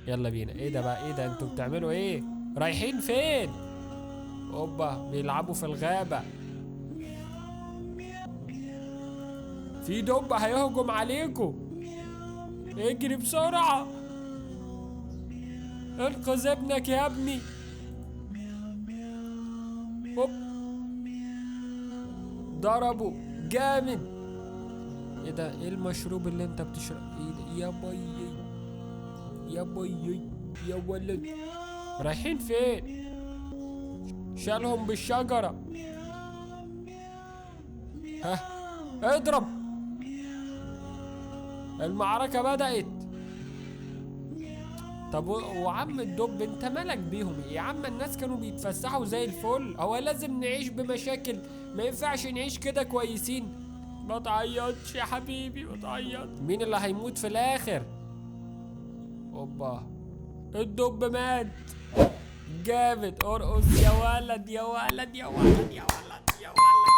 يلا بينا. ايه ده بقى؟ ايه ده؟ انتوا بتعملوا ايه؟ رايحين فين؟ اوبا، بيلعبوا في الغابة. في دب هيهجم عليكم، اجري بسرعة، انقذ ابنك يا ابني. هوب، ضربه جامد. ايه ده؟ ايه المشروب اللي انت بتشرب؟ ايه ده يا بيي؟ يا بيي يا ولد، رايحين فين؟ شالهم بالشجرة. ها، اضرب. المعركة بدأت. طب وعم الدب انت مالك بيهم ايه يا عم؟ الناس كانوا بيتفسحوا زي الفل، هو لازم نعيش بمشاكل؟ ما ينفعش نعيش كده كويسين. ما تعيطش يا حبيبي، ما تعيط. مين اللي هيموت في الاخر؟ اوبا، الدب مات. جامد، ارقص يا ولد يا ولد يا ولد يا ولد يا ولد.